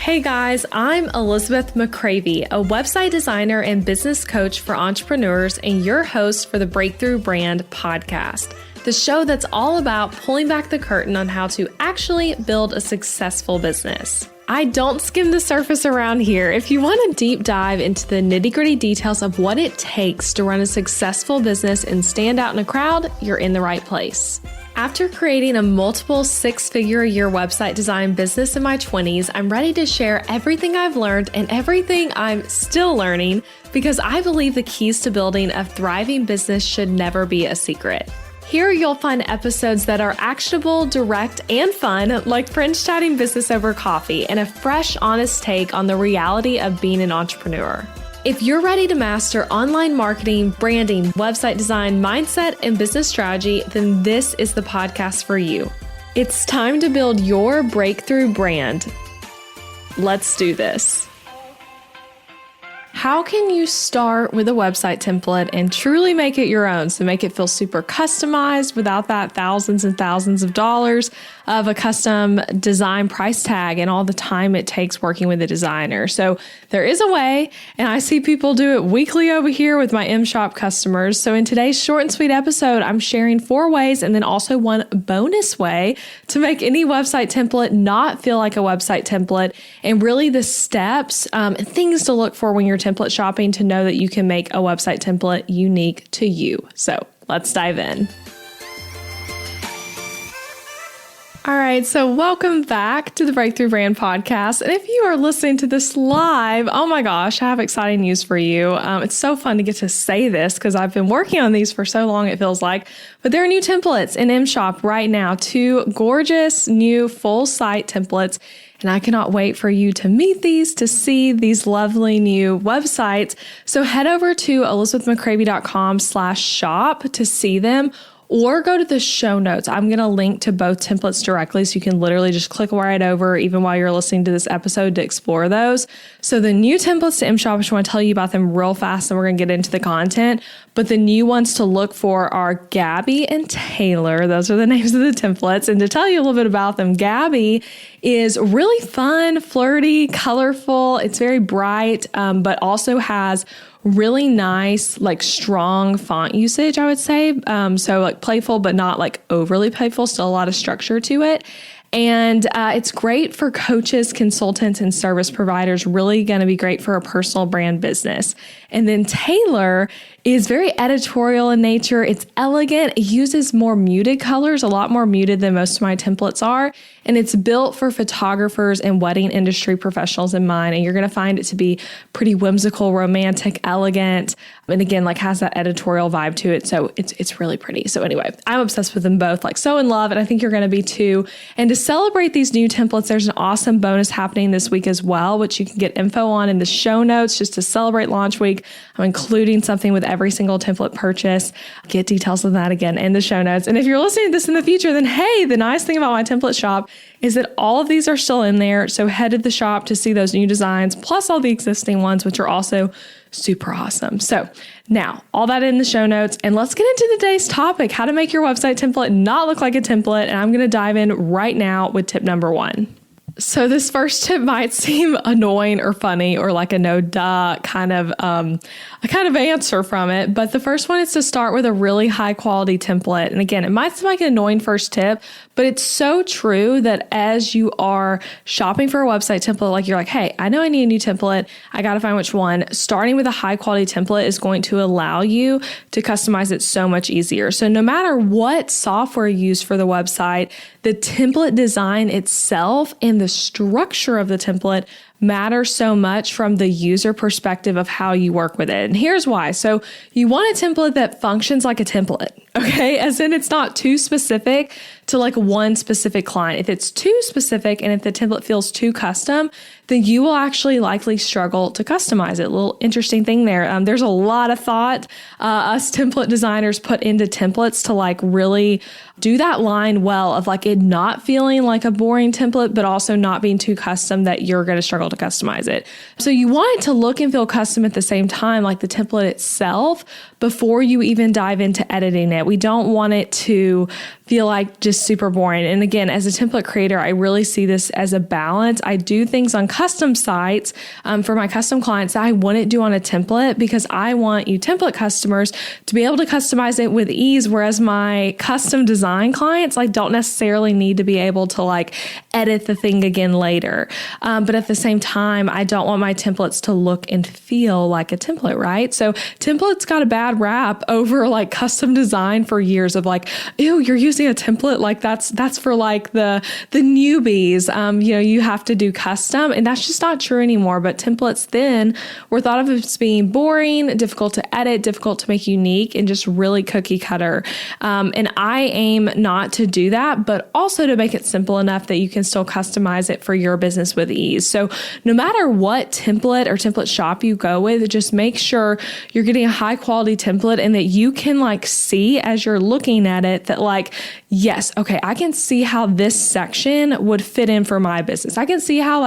Hey guys, I'm Elizabeth McCravey, a website designer and business coach for entrepreneurs and your host for the Breakthrough Brand podcast, the show that's all about pulling back the curtain on how to actually build a successful business. I don't skim the surface around here. If you want a deep dive into the nitty-gritty details of what it takes to run a successful business and stand out in a crowd, you're in the right place. After creating a multiple six-figure-a-year website design business in my 20s, I'm ready to share everything I've learned and everything I'm still learning because I believe the keys to building a thriving business should never be a secret. Here you'll find episodes that are actionable, direct, and fun, like friends chatting business over coffee, and a fresh, honest take on the reality of being an entrepreneur. If you're ready to master online marketing, branding, website design, mindset, and business strategy, then this is the podcast for you. It's time to build your breakthrough brand. Let's do this. How can you start with a website template and truly make it your own? So make it feel super customized without that thousands and thousands of dollars of a custom design price tag and all the time it takes working with a designer. So there is a way, and I see people do it weekly over here with my M-Shop customers. So in today's short and sweet episode, I'm sharing 4 ways and then also one bonus way to make any website template not feel like a website template, and really the steps and things to look for when you're template shopping to know that you can make a website template unique to you. So let's dive in. All right, so welcome back to the Breakthrough Brand podcast. And if you are listening to this live, oh my gosh, I have exciting news for you. It's so fun to get to say this because I've been working on these for so long, it feels like. But there are new templates in M-Shop right now, 2 gorgeous new full site templates. And I cannot wait for you to meet these, to see these lovely new websites. So head over to elizabethmccravey.com/shop to see them, or go to the show notes. I'm going to link to both templates directly so you can literally just click right over even while you're listening to this episode to explore those. So the new templates to M-Shop, I just want to tell you about them real fast and we're going to get into the content. But the new ones to look for are Gabby and Taylor. Those are the names of the templates. And to tell you a little bit about them, Gabby is really fun, flirty, colorful. It's very bright, but also has really nice, like strong font usage, I would say. So like playful, but not like overly playful, still a lot of structure to it. And it's great for coaches, consultants, and service providers, really going to be great for a personal brand business. And then Taylor is very editorial in nature. It's elegant. It uses more muted colors, a lot more muted than most of my templates are. And it's built for photographers and wedding industry professionals in mind. And you're going to find it to be pretty whimsical, romantic, elegant. And again, like has that editorial vibe to it. So it's really pretty. So anyway, I'm obsessed with them both, like so in love. And I think you're going to be too. And to celebrate these new templates, there's an awesome bonus happening this week as well, which you can get info on in the show notes just to celebrate launch week. I'm including something with every single template purchase. Get details of that again in the show notes. And if you're listening to this in the future, then hey, the nice thing about my template shop is that all of these are still in there. So head to the shop to see those new designs, plus all the existing ones, which are also super awesome. So now all that in the show notes, and let's get into today's topic, how to make your website template not look like a template. And I'm going to dive in right now with tip number 1. So this first tip might seem annoying or funny or like a no duh kind of answer from it. But the first one is to start with a really high quality template. And again, it might seem like an annoying first tip, but it's so true that as you are shopping for a website template, like you're like, hey, I know I need a new template. I got to find which one. Starting with a high quality template is going to allow you to customize it so much easier. So no matter what software you use for the website, the template design itself and the structure of the template matter so much from the user perspective of how you work with it. And here's why. So you want a template that functions like a template, okay? As in it's not too specific to like one specific client. If it's too specific and if the template feels too custom, then you will actually likely struggle to customize it. A little interesting thing there. There's a lot of thought us template designers put into templates to like really do that line well of like it not feeling like a boring template, but also not being too custom that you're going to struggle to customize it. So you want it to look and feel custom at the same time, like the template itself, before you even dive into editing it. We don't want it to feel like just is super boring. And again, as a template creator, I really see this as a balance. I do things on custom sites for my custom clients that I wouldn't do on a template because I want you template customers to be able to customize it with ease. Whereas my custom design clients, don't necessarily need to be able to edit the thing again later. But at the same time, I don't want my templates to look and feel like a template, right? So templates got a bad rap over custom design for years of ew, you're using a template. That's for the newbies. You have to do custom, and that's just not true anymore. But templates then were thought of as being boring, difficult to edit, difficult to make unique, and just really cookie cutter. And I aim not to do that, but also to make it simple enough that you can still customize it for your business with ease. So no matter what template or template shop you go with, just make sure you're getting a high quality template and that you can see as you're looking at it that yes, okay, I can see how this section would fit in for my business. I can see how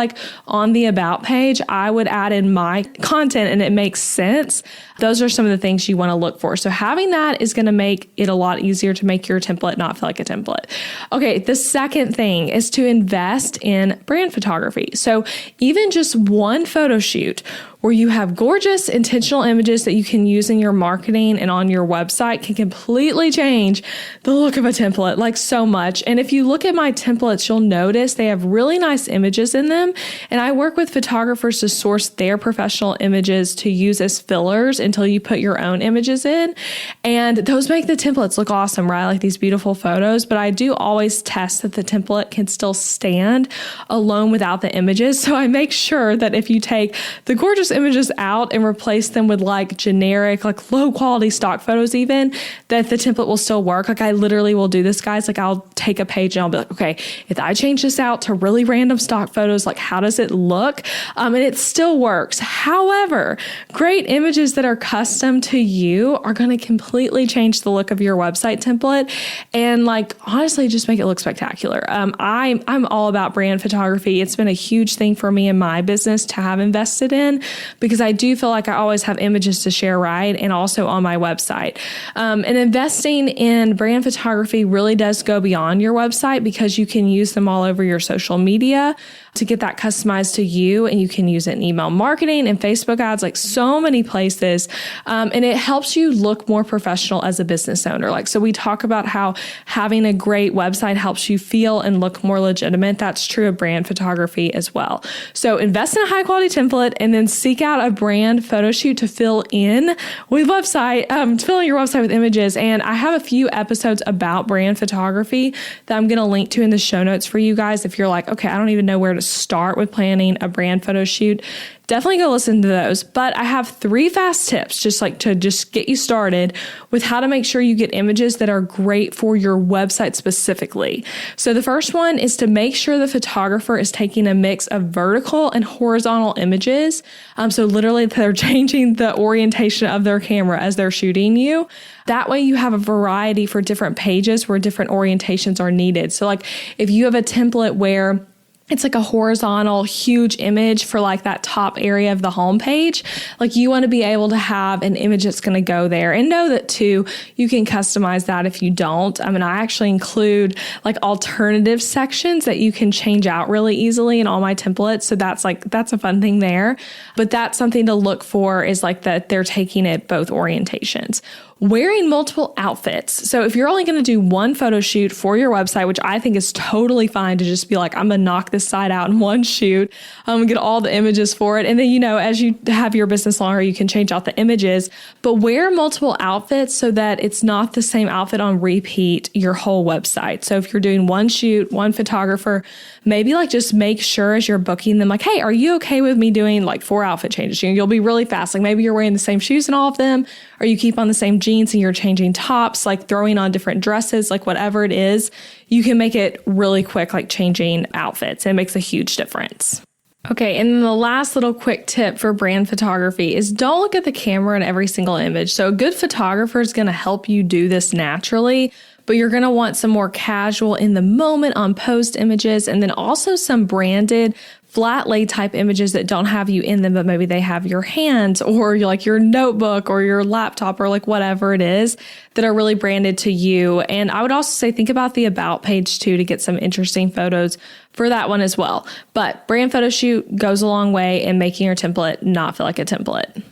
on the about page, I would add in my content and it makes sense. Those are some of the things you want to look for. So having that is going to make it a lot easier to make your template not feel like a template. Okay, the second thing is to invest in brand photography. So even just one photo shoot where you have gorgeous intentional images that you can use in your marketing and on your website can completely change the look of a template so much. And if you look at my templates, you'll notice they have really nice images in them. And I work with photographers to source their professional images to use as fillers until you put your own images in. And those make the templates look awesome, right? These beautiful photos. But I do always test that the template can still stand alone without the images. So I make sure that if you take the gorgeous images out and replace them with generic, low quality stock photos even, that the template will still work. I literally will do this, guys. I'll take a page and I'll be okay, if I change this out to really random stock photos, how does it look? And it still works. However, great images that are custom to you are going to completely change the look of your website template and honestly just make it look spectacular. I'm all about brand photography. It's been a huge thing for me in my business to have invested in because I do feel like I always have images to share, right? And also on my website. And investing in brand photography really does go beyond your website because you can use them all over your social media to get that customized to you. And you can use it in email marketing and Facebook ads, so many places. And it helps you look more professional as a business owner. So we talk about how having a great website helps you feel and look more legitimate. That's true of brand photography as well. So invest in a high quality template and then seek out a brand photo shoot to fill in with to fill in your website with images. And I have a few episodes about brand photography that I'm going to link to in the show notes for you guys. If you're okay, I don't even know where to start with planning a brand photo shoot, definitely go listen to those. But I have 3 fast tips to just get you started with how to make sure you get images that are great for your website specifically. So the first one is to make sure the photographer is taking a mix of vertical and horizontal images. So literally they're changing the orientation of their camera as they're shooting you. That way you have a variety for different pages where different orientations are needed. So if you have a template where it's a horizontal, huge image for that top area of the homepage. You want to be able to have an image that's going to go there and know that too, you can customize that if you don't. I actually include alternative sections that you can change out really easily in all my templates. So that's a fun thing there. But that's something to look for is that they're taking it both orientations. Wearing multiple outfits. So if you're only going to do one photo shoot for your website, which I think is totally fine to just be I'm going to knock this side out in one shoot, get all the images for it. And then, as you have your business longer, you can change out the images, but wear multiple outfits so that it's not the same outfit on repeat your whole website. So if you're doing one shoot, one photographer, maybe just make sure as you're booking them, hey, are you okay with me doing 4 outfit changes? You'll be really fast. Maybe you're wearing the same shoes in all of them, or you keep on the same jeans and you're changing tops, throwing on different dresses, whatever it is, you can make it really quick, changing outfits. It makes a huge difference. Okay, and then the last little quick tip for brand photography is don't look at the camera in every single image. So a good photographer is going to help you do this naturally, but you're going to want some more casual in the moment on post images and then also some branded flat lay type images that don't have you in them, but maybe they have your hands or your notebook or your laptop or like whatever it is that are really branded to you. And I would also say, think about the about page too, to get some interesting photos for that one as well. But brand photo shoot goes a long way in making your template not feel like a template.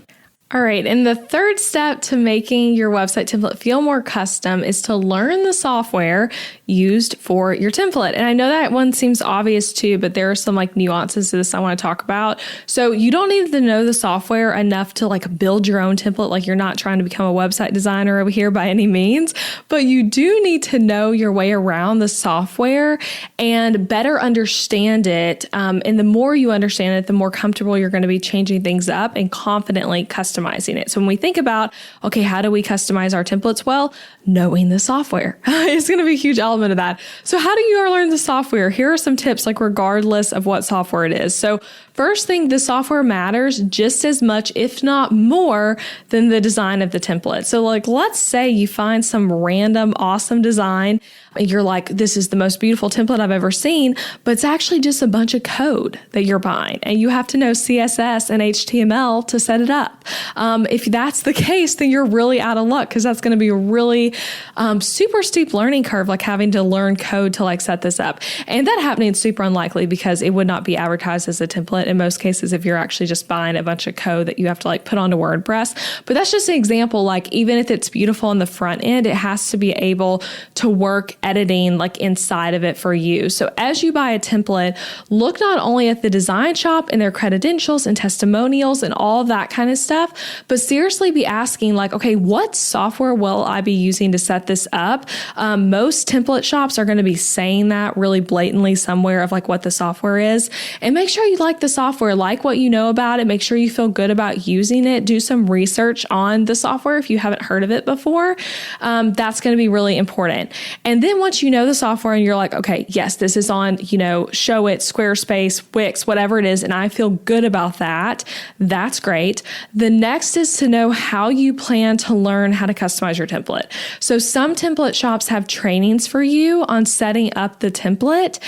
All right. And the third step to making your website template feel more custom is to learn the software used for your template. And I know that one seems obvious too, but there are some like nuances to this I want to talk about. So you don't need to know the software enough to like build your own template. Like you're not trying to become a website designer over here by any means, but you do need to know your way around the software and better understand it. And the more you understand it, the more comfortable you're going to be changing things up and confidently customizing it. So when we think about, okay, how do we customize our templates? Well, knowing the software is going to be a huge element of that. So how do you learn the software? Here are some tips, like regardless of what software it is. So first thing, the software matters just as much, if not more, than the design of the template. So like, let's say you find some random awesome design. You're like, this is the most beautiful template I've ever seen, but it's actually just a bunch of code that you're buying. And you have to know CSS and HTML to set it up. If that's the case, then you're really out of luck, because that's going to be a really super steep learning curve, like having to learn code to like set this up. And that happening is super unlikely because it would not be advertised as a template in most cases if you're actually just buying a bunch of code that you have to like put onto WordPress. But that's just an example. Like even if it's beautiful on the front end, it has to be able to work editing like inside of it for you. So as you buy a template, look not only at the design shop and their credentials and testimonials and all of that kind of stuff, but seriously be asking like, okay, what software will I be using to set this up? Most template shops are going to be saying that really blatantly somewhere of like what the software is. And make sure you like the software, like what you know about it. Make sure you feel good about using it. Do some research on the software if you haven't heard of it before. That's going to be really important. And then once you know the software and you're like, okay, yes, this is on, Showit, Squarespace, Wix, whatever it is, and I feel good about that. That's great. The next is to know how you plan to learn how to customize your template. So some template shops have trainings for you on setting up the template.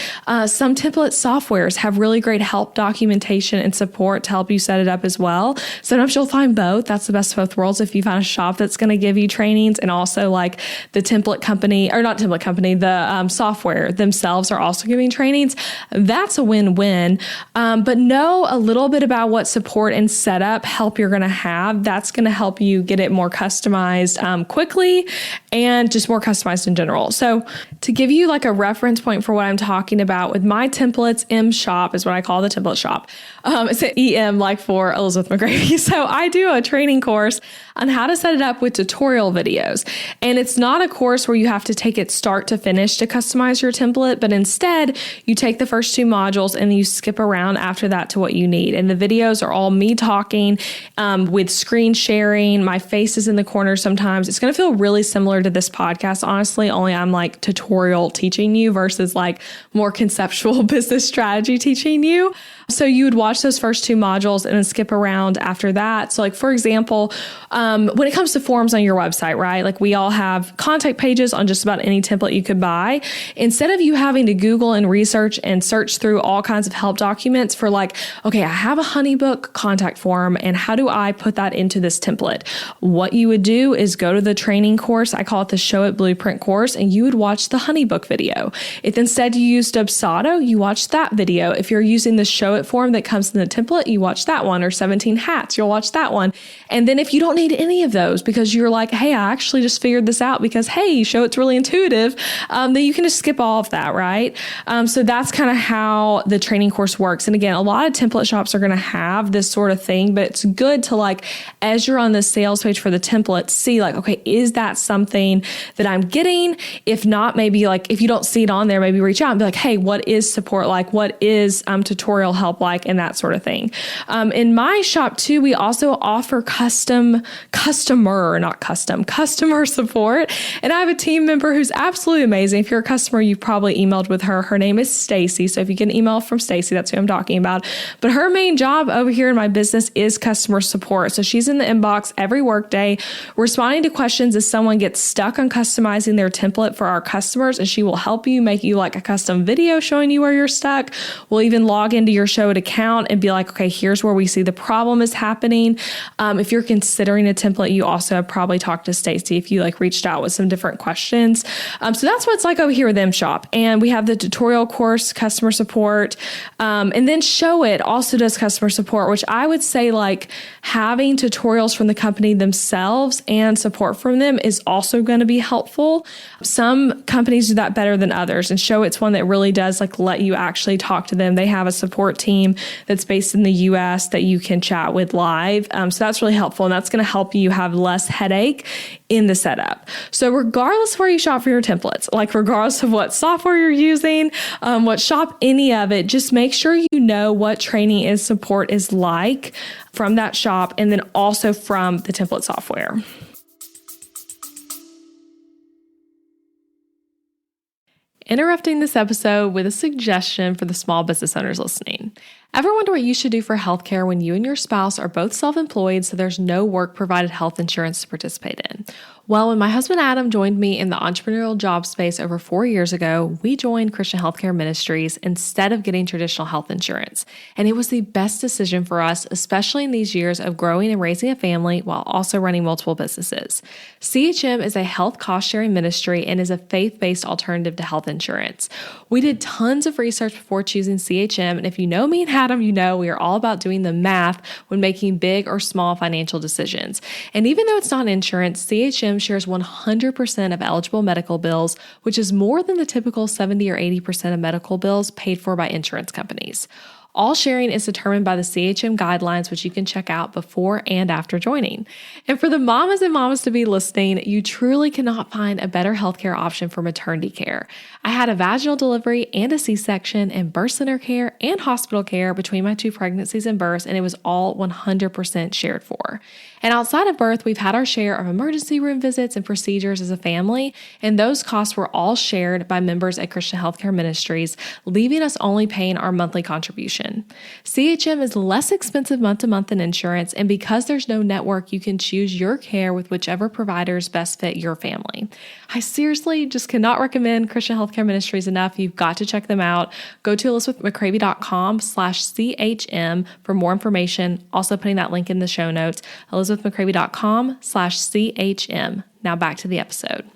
Some template softwares have really great help documentation and support to help you set it up as well. Sometimes you'll find both. That's the best of both worlds. If you find a shop that's going to give you trainings, and also like the template company, or not template company, the software themselves are also giving trainings, that's a win-win. But know a little bit about what support and setup help you're going to have. That's going to help you get it more customized quickly and just more customized in general. So to give you like a reference point for what I'm talking about with my templates, M Shop is what I call the template shop. It's an EM like for Elizabeth McGrady. So I do a training course on how to set it up with tutorial videos. And it's not a course where you have to take it start to finish to customize your template, but instead you take the first two modules and you skip around after that to what you need. And the videos are all me talking with screen sharing. My face is in the corner sometimes. It's going to feel really similar to this podcast, honestly, only I'm like tutorial teaching you versus like more conceptual business strategy teaching you. So you would watch those first two modules and then skip around after that. So like, for example, when it comes to forms on your website, right? Like we all have contact pages on just about any template you could buy. Instead of you having to Google and research and search through all kinds of help documents for like, okay, I have a HoneyBook contact form and how do I put that into this template? What you would do is go to the training course. I call it the Showit Blueprint course, and you would watch the HoneyBook video. If instead you used Dubsado, you watch that video. If you're using the Showit form that comes in the template, you watch that one, or 17 hats, you'll watch that one. And then if you don't need any of those because you're like, hey, I actually just figured this out because, hey, Showit's really intuitive, then you can just skip all of that, right? So that's kind of how the training course works. And again, a lot of template shops are going to have this sort of thing, but it's good to like, as you're on the sales page for the template, see like, okay, is that something that I'm getting? If not, maybe like, if you don't see it on there, maybe reach out and be like, hey, what is support like? What is tutorial help like? And that sort of thing. In my shop too, we also offer customer support. And I have a team member who's absolutely amazing. If you're a customer, you've probably emailed with her. Her name is Stacy. So if you get an email from Stacy, that's who I'm talking about. But her main job over here in my business is customer support. support. So she's in the inbox every workday, responding to questions as someone gets stuck on customizing their template for our customers, and she will help you, make you like a custom video showing you where you're stuck. We'll even log into your Showit account and be like, okay, here's where we see the problem is happening. If you're considering a template, you also have probably talked to Stacy if you like reached out with some different questions. So that's what it's like over here with MShop. And we have the tutorial course, customer support, and then Showit also does customer support, which I would say like having tutorials from the company themselves and support from them is also going to be helpful. Some companies do that better than others, and Showit's one that really does like let you actually talk to them. They have a support team that's based in the US that you can chat with live. So that's really helpful, and that's going to help you have less headache in the setup. So regardless of where you shop for your templates, like regardless of what software you're using, what shop, any of it, just make sure you know what training and support is like from that shop, and then also from the template software. Interrupting this episode with a suggestion for the small business owners listening. Ever wonder what you should do for healthcare when you and your spouse are both self-employed, so there's no work-provided health insurance to participate in? Well, when my husband Adam joined me in the entrepreneurial job space over 4 years ago, we joined Christian Healthcare Ministries instead of getting traditional health insurance. And it was the best decision for us, especially in these years of growing and raising a family while also running multiple businesses. CHM is a health cost-sharing ministry and is a faith-based alternative to health insurance. We did tons of research before choosing CHM, and if you know me and Adam, you know we are all about doing the math when making big or small financial decisions. And even though it's not insurance, CHM shares 100% of eligible medical bills, which is more than the typical 70 or 80% of medical bills paid for by insurance companies. All sharing is determined by the CHM guidelines, which you can check out before and after joining. And for the mamas and mamas to be listening, you truly cannot find a better healthcare option for maternity care. I had a vaginal delivery and a C-section and birth center care and hospital care between my 2 pregnancies and births, and it was all 100% shared for. And outside of birth, we've had our share of emergency room visits and procedures as a family, and those costs were all shared by members at Christian Healthcare Ministries, leaving us only paying our monthly contribution. CHM is less expensive month to month than insurance, and because there's no network, you can choose your care with whichever providers best fit your family. I seriously just cannot recommend Christian Healthcare Ministries enough. You've got to check them out. Go to elizabethmccravey.com/CHM for more information. Also putting that link in the show notes, elizabethmccravey.com/CHM. Now back to the episode.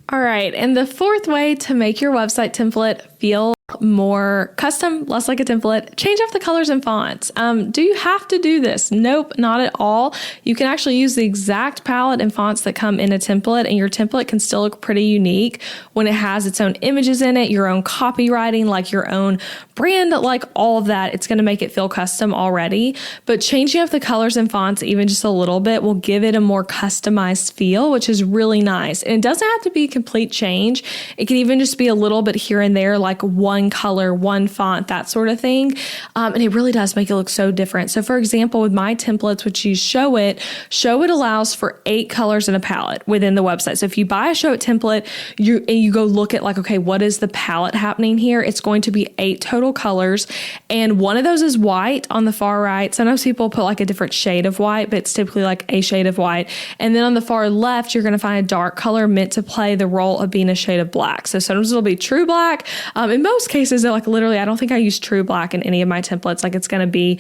All right, and the fourth way to make your website template feel more custom, less like a template, change up the colors and fonts. Do you have to do this? Nope, not at all. You can actually use the exact palette and fonts that come in a template, and your template can still look pretty unique when it has its own images in it, your own copywriting, like your own brand, like all of that. It's going to make it feel custom already, but changing up the colors and fonts even just a little bit will give it a more customized feel, which is really nice. And it doesn't have to be a complete change. It can even just be a little bit here and there, like one color, one font, that sort of thing. And it really does make it look so different. So for example, with my templates, which use Showit allows for 8 colors in a palette within the website. So if you buy a Showit template, you go look at like, okay, what is the palette happening here? It's going to be 8 total colors. And one of those is white on the far right. Sometimes people put like a different shade of white, but it's typically like a shade of white. And then on the far left, you're going to find a dark color meant to play the role of being a shade of black. So sometimes it'll be true black. In most cases, they're like literally, I don't think I use true black in any of my templates. Like it's going to be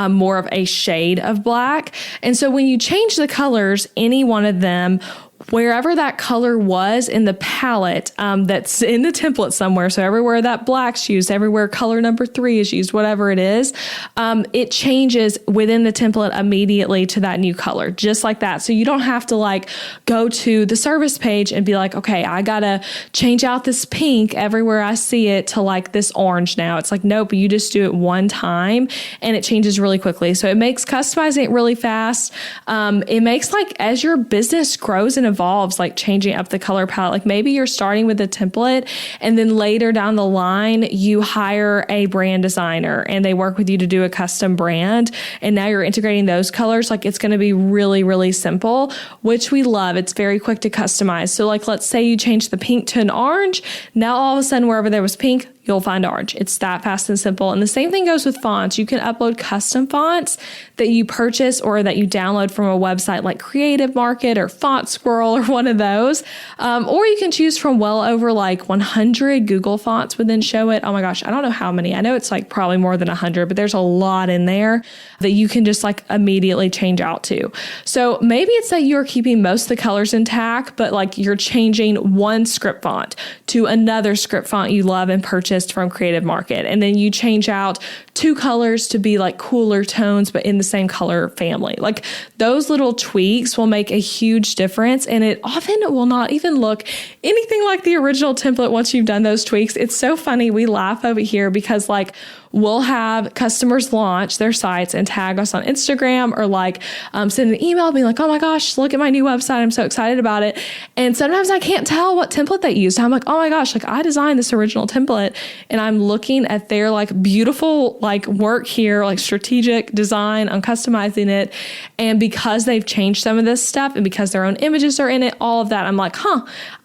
more of a shade of black. And so when you change the colors, any one of them, wherever that color was in the palette that's in the template somewhere, so everywhere that black's used, everywhere color number 3 is used, whatever it is, it changes within the template immediately to that new color, just like that. So you don't have to like go to the service page and be like, okay, I gotta change out this pink everywhere I see it to like this orange now. It's like, nope, you just do it one time and it changes really quickly. So it makes customizing it really fast. It makes like as your business grows and evolves, like changing up the color palette. Like maybe you're starting with a template and then later down the line, you hire a brand designer and they work with you to do a custom brand. And now you're integrating those colors. Like it's going to be really, really simple, which we love. It's very quick to customize. So like, let's say you change the pink to an orange. Now all of a sudden, wherever there was pink, you'll find ours. It's that fast and simple. And the same thing goes with fonts. You can upload custom fonts that you purchase or that you download from a website like Creative Market or Font Squirrel or one of those. Or you can choose from well over like 100 Google fonts within Showit. Oh my gosh, I don't know how many. I know it's like probably more than 100, but there's a lot in there that you can just like immediately change out to. So maybe it's that you're keeping most of the colors intact, but like you're changing one script font to another script font you love and purchased from Creative Market. And then you change out 2 colors to be like cooler tones, but in the same color family. Like those little tweaks will make a huge difference. And it often will not even look anything like the original template once you've done those tweaks. It's so funny. We laugh over here because like we'll have customers launch their sites and tag us on Instagram or like send an email being like, oh my gosh, look at my new website. I'm so excited about it. And sometimes I can't tell what template they used. I'm like, oh my gosh, like I designed this original template and I'm looking at their like beautiful like work here, like strategic design on customizing it. And because they've changed some of this stuff and because their own images are in it, all of that, I'm like,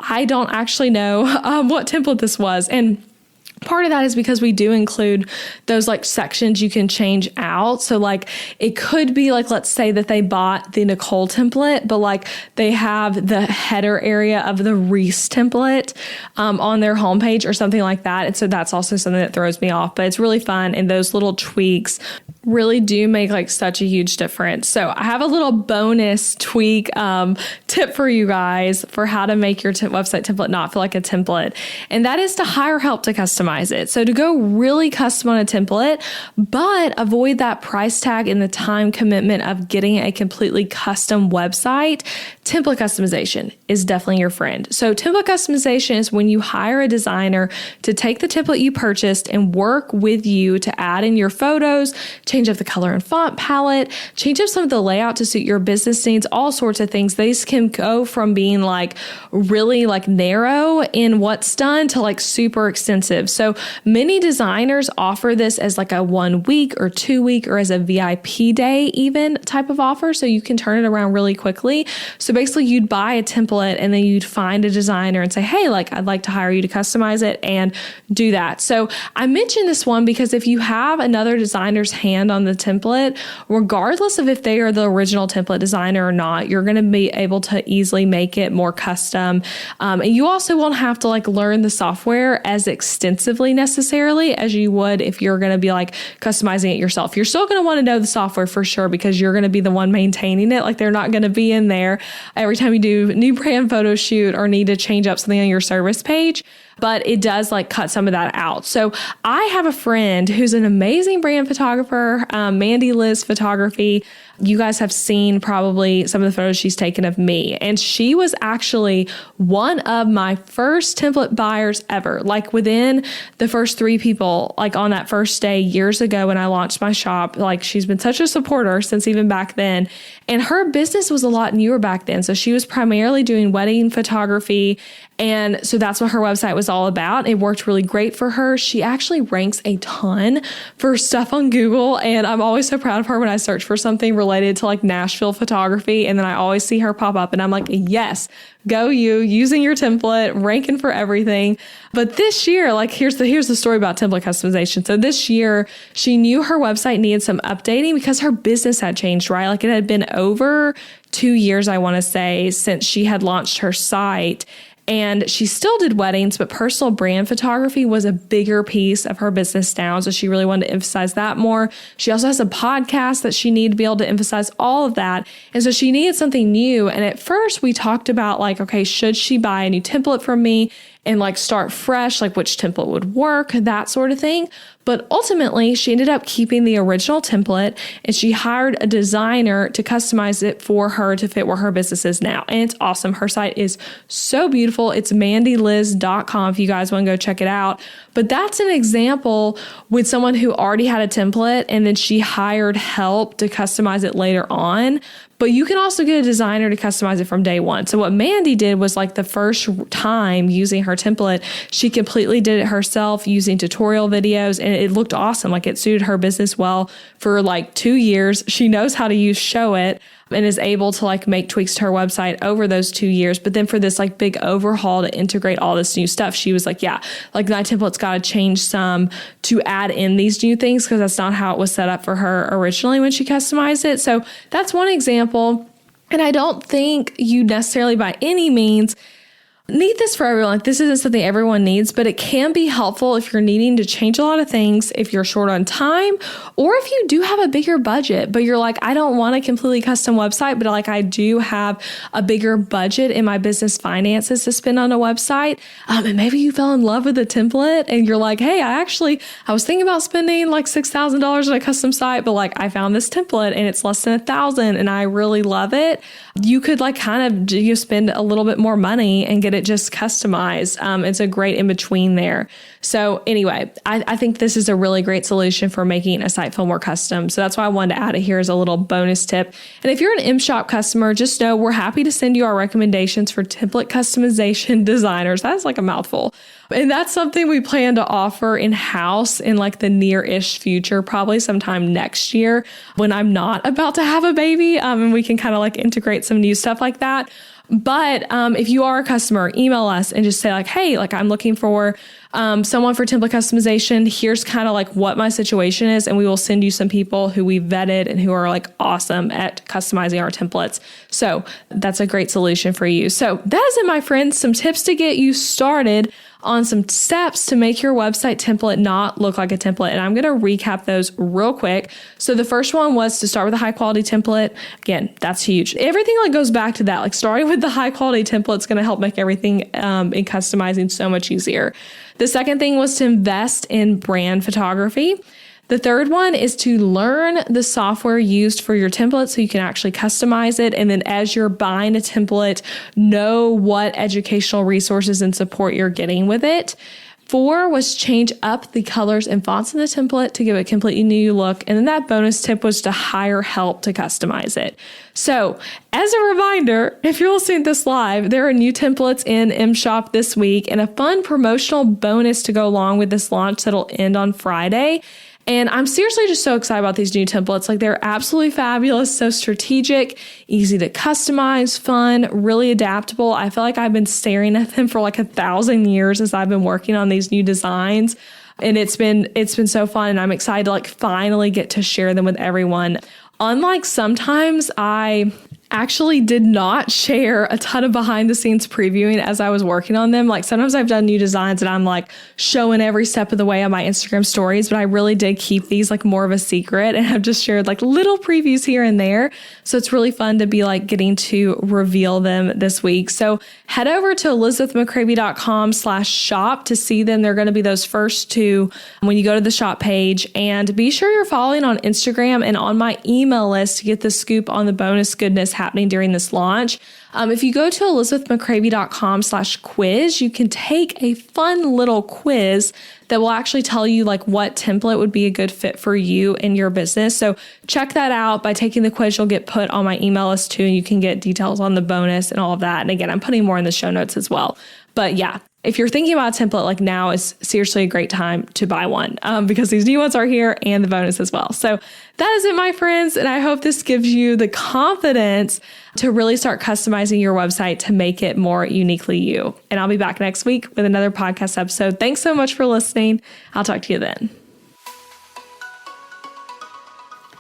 I don't actually know what template this was. And part of that is because we do include those like sections you can change out. So like it could be like, let's say that they bought the Nicole template, but like they have the header area of the Reese template on their homepage or something like that. And so that's also something that throws me off, but it's really fun. And those little tweaks really do make like such a huge difference. So I have a little bonus tweak tip for you guys for how to make your website template not feel like a template. And that is to hire help to customize it. So to go really custom on a template, but avoid that price tag and the time commitment of getting a completely custom website, template customization is definitely your friend. So template customization is when you hire a designer to take the template you purchased and work with you to add in your photos, change up the color and font palette, change up some of the layout to suit your business needs, all sorts of things. These can go from being like really like narrow in what's done to like super extensive. So many designers offer this as like a 1 week or 2 week or as a VIP day even type of offer. So you can turn it around really quickly. So basically you'd buy a template and then you'd find a designer and say, hey, like I'd like to hire you to customize it and do that. So I mentioned this one because if you have another designer's hand on the template, regardless of if they are the original template designer or not, you're going to be able to easily make it more custom. And you also won't have to like learn the software as extensively necessarily as you would if you're going to be like customizing it yourself. You're still going to want to know the software for sure because you're going to be the one maintaining it. Like they're not going to be in there every time you do a new brand photo shoot or need to change up something on your service page. But it does like cut some of that out. So I have a friend who's an amazing brand photographer, Mandy Liz Photography. You guys have seen probably some of the photos she's taken of me. And she was actually one of my first template buyers ever. Like within the first 3 people, like on that first day years ago when I launched my shop, like she's been such a supporter since even back then. And her business was a lot newer back then. So she was primarily doing wedding photography. And so that's what her website was all about. It worked really great for her. She actually ranks a ton for stuff on Google. And I'm always so proud of her when I search for something related to like Nashville photography. And then I always see her pop up and I'm like, yes, go you, using your template, ranking for everything. But this year, like here's the story about template customization. So this year, she knew her website needed some updating because her business had changed, right? Like it had been over 2 years, I want to say, since she had launched her site. And she still did weddings, but personal brand photography was a bigger piece of her business now. So she really wanted to emphasize that more. She also has a podcast that she needed to be able to emphasize all of that. And so she needed something new. And at first we talked about like, okay, should she buy a new template from me and like start fresh, like which template would work, that sort of thing. But ultimately, she ended up keeping the original template and she hired a designer to customize it for her to fit where her business is now. And it's awesome. Her site is so beautiful. It's mandyliz.com if you guys want to go check it out. But that's an example with someone who already had a template and then she hired help to customize it later on. But you can also get a designer to customize it from day one. So what Mandy did was like the first time using her template, she completely did it herself using tutorial videos, and it looked awesome. Like, it suited her business well for like 2 years. She knows how to use Showit and is able to like make tweaks to her website over those 2 years. But then for this like big overhaul to integrate all this new stuff, she was like, yeah, like my template's got to change some to add in these new things, because that's not how it was set up for her originally when she customized it. So that's one example. And I don't think you necessarily by any means need this for everyone. Like, this isn't something everyone needs, but it can be helpful if you're needing to change a lot of things, if you're short on time, or if you do have a bigger budget, but you're like, I don't want a completely custom website, but like I do have a bigger budget in my business finances to spend on a website. And maybe you fell in love with the template and you're like, hey, I was thinking about spending like $6,000 on a custom site, but like I found this template and it's less than $1,000 and I really love it. You could like kind of spend a little bit more money and get it just customized. It's a great in between there. So anyway, I think this is a really great solution for making a site feel more custom. So that's why I wanted to add it here as a little bonus tip. And if you're an MShop customer, just know we're happy to send you our recommendations for template customization designers. That's like a mouthful. And that's something we plan to offer in-house in like the near-ish future, probably sometime next year when I'm not about to have a baby, and we can kind of like integrate some new stuff like that. But if you are a customer, email us and just say like, hey, like I'm looking for someone for template customization. Here's kind of like what my situation is. And we will send you some people who we vetted and who are like awesome at customizing our templates. So that's a great solution for you. So that is it, my friends, some tips to get you started on some steps to make your website template not look like a template. And I'm going to recap those real quick. So the first one was to start with a high quality template. Again, that's huge. Everything like goes back to that. Like, starting with the high quality template is going to help make everything in customizing so much easier. The second thing was to invest in brand photography. The third one is to learn the software used for your template so you can actually customize it. And then as you're buying a template, know what educational resources and support you're getting with it. 4 was change up the colors and fonts in the template to give it a completely new look. And then that bonus tip was to hire help to customize it. So as a reminder, if you're listening to this live, there are new templates in MShop this week and a fun promotional bonus to go along with this launch that'll end on Friday. And I'm seriously just so excited about these new templates. Like, they're absolutely fabulous, so strategic, easy to customize, fun, really adaptable. I feel like I've been staring at them for like 1,000 years as I've been working on these new designs. And it's been so fun. And I'm excited to like finally get to share them with everyone. Unlike sometimes I actually did not share a ton of behind the scenes previewing as I was working on them. Like, sometimes I've done new designs and I'm like showing every step of the way on my Instagram stories, but I really did keep these like more of a secret and have just shared like little previews here and there. So it's really fun to be like getting to reveal them this week. So head over to elizabethmccravy.com/shop to see them. They're going to be those first 2 when you go to the shop page, and be sure you're following on Instagram and on my email list to get the scoop on the bonus goodness happening during this launch. If you go to elizabethmccravy.com/quiz, you can take a fun little quiz that will actually tell you like what template would be a good fit for you and your business. So check that out. By taking the quiz, you'll get put on my email list too, and you can get details on the bonus and all of that. And again, I'm putting more in the show notes as well. But yeah, if you're thinking about a template, like, now is seriously a great time to buy one because these new ones are here and the bonus as well. So that is it, my friends. And I hope this gives you the confidence to really start customizing your website to make it more uniquely you. And I'll be back next week with another podcast episode. Thanks so much for listening. I'll talk to you then.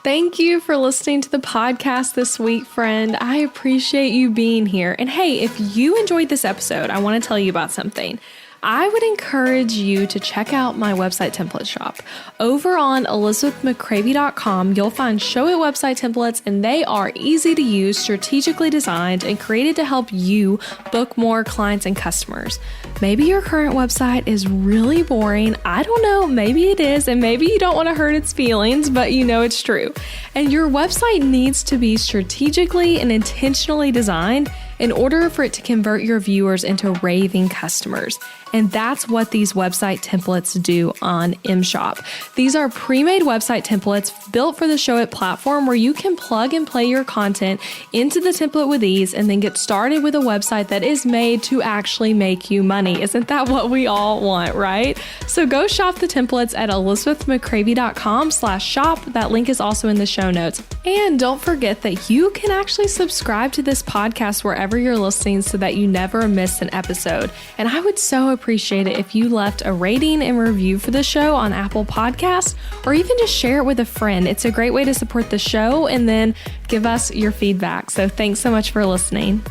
Thank you for listening to the podcast this week, friend. I appreciate you being here. And hey, if you enjoyed this episode, I want to tell you about something. I would encourage you to check out my website template shop. Over on elizabethmccravy.com, you'll find Showit website templates, and they are easy to use, strategically designed, and created to help you book more clients and customers. Maybe your current website is really boring. I don't know, maybe it is, and maybe you don't want to hurt its feelings, but you know it's true. And your website needs to be strategically and intentionally designed in order for it to convert your viewers into raving customers. And that's what these website templates do on MShop. These are pre-made website templates built for the Showit platform where you can plug and play your content into the template with ease and then get started with a website that is made to actually make you money. Isn't that what we all want, right? So go shop the templates at elizabethmccravey.com/shop. That link is also in the show notes. And don't forget that you can actually subscribe to this podcast wherever you're listening so that you never miss an episode. And I would so appreciate it if you left a rating and review for the show on Apple Podcasts, or even just share it with a friend. It's a great way to support the show and then give us your feedback. So thanks so much for listening.